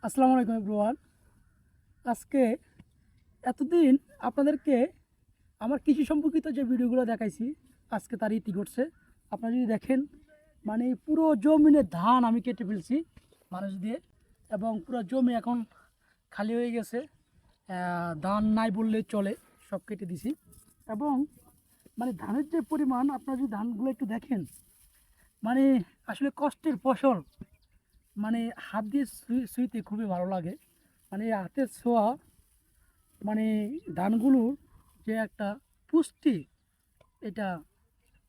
আসসালামু আলাইকুম এভরিওয়ান। আজকে এতদিন আপনাদেরকে আমার কৃষি সম্পর্কিত যে ভিডিওগুলো দেখাইছি, আজকে তার ইতি ঘটছে। আপনারা যদি দেখেন, মানে পুরো জমিনে ধান আমি কেটে ফেলছি মানুষ দিয়ে, এবং পুরো জমি এখন খালি হয়ে গেছে। ধান নাই বললে চলে, সব কেটে দিছি। এবং মানে ধানের যে পরিমাণ, আপনারা যদি ধানগুলো একটু দেখেন, মানে আসলে কষ্টের ফসল। মানে হাত দিয়ে ছুঁইতে খুবই ভালো লাগে। মানে এই হাতের ছোঁয়া, মানে ধানগুলোর যে একটা পুষ্টি, এটা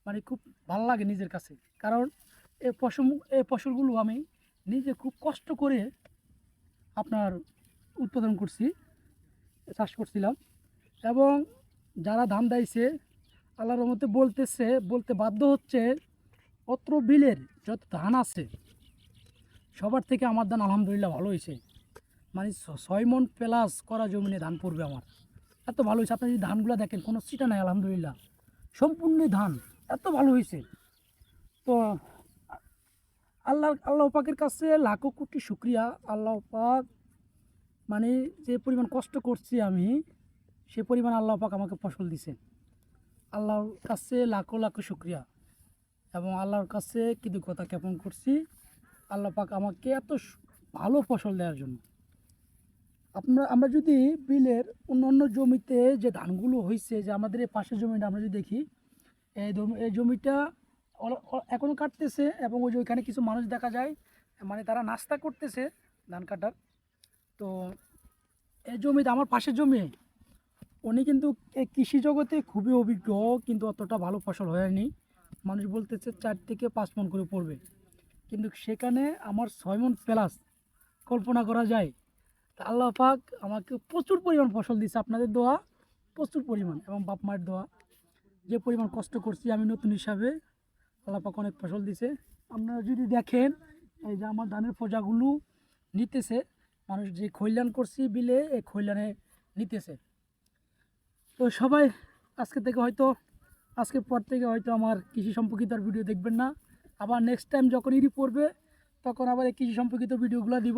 মানে খুব ভালো লাগে নিজের কাছে। কারণ এই ফসলগুলো আমি নিজে খুব কষ্ট করে আপনার উৎপাদন করছি, চাষ করছিলাম। এবং যারা ধান দিয়েছে, আল্লাহর রহমতে বলতে বাধ্য হচ্ছে, অত্র বিলের যত ধান আছে সবার থেকে আমার ধান আলহামদুলিল্লাহ ভালো হয়েছে। মানে 6 মণ প্লাস করা জমিনে ধান পড়বে আমার, এত ভালো হয়েছে। আপনি যদি ধানগুলো দেখেন, কোনো সিটা নাই, আলহামদুলিল্লাহ সম্পূর্ণ ধান এত ভালো হয়েছে। তো আল্লাহ পাকের কাছে লাখো কোটি শুক্রিয়া। আল্লাহ পাক মানে যে পরিমাণ কষ্ট করছি আমি, সে পরিমাণ আল্লাহ পাক আমাকে ফসল দিছে। আল্লাহর কাছে লাখো লাখো শুক্রিয়া, এবং আল্লাহর কাছে কৃতজ্ঞতা জ্ঞাপন করছি আল্লাহ পাক আমাকে এত ভালো ফসল দেওয়ার জন্য। আমরা যদি বিলের অন্য অন্য জমিতে যে ধানগুলো হয়েছে, যে আমাদের এই পাশের জমিটা আমরা যদি দেখি, এই জমিটা এখনও কাটতেছে, এবং ওই যে ওইখানে কিছু মানুষ দেখা যায়, মানে তারা নাস্তা করতেছে ধান কাটার। তো এই জমিতে, আমার পাশের জমি, উনি কিন্তু এই কৃষি জগতে খুবই অভিজ্ঞ, কিন্তু অতটা ভালো ফসল হয়নি। মানুষ বলতেছে 4 থেকে 5 মণ করে পড়বে, কিন্তু সেখানে আমার 6 মণ প্লাস। কল্পনা করা যায়। তা আল্লাহ পাক আমাকে প্রচুর পরিমাণ ফসল দিচ্ছে, আপনাদের দোয়া, প্রচুর পরিমাণ, এবং বাপ মায়ের দোয়া। যে পরিমাণ কষ্ট করছি আমি নতুন হিসাবে, আল্লাহ পাক অনেক ফসল দিছে। আপনারা যদি দেখেন, এই যে আমার ধানের ফোজাগুলো নিতেছে মানুষ, যে খৈলান করছি বিলে, এই খৈলানে নিতেছে। তো সবাই আজকের পর থেকে হয়তো আমার কৃষি সম্পর্কিত আর ভিডিও দেখবেন না। আবার নেক্সট টাইম যখন ইরি পড়বে, তখন আবার এই কৃষি সম্পর্কিত ভিডিওগুলো দিব।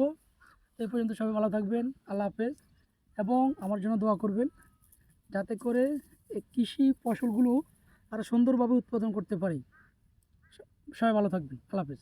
এই পর্যন্ত সবাই ভালো থাকবেন, আল্লাহ হাফেজ। এবং আমার জন্য দোয়া করবেন, যাতে করে এই কৃষি ফসলগুলো আরও সুন্দরভাবে উৎপাদন করতে পারি। সবাই ভালো থাকবেন, আল্লাহ হাফেজ।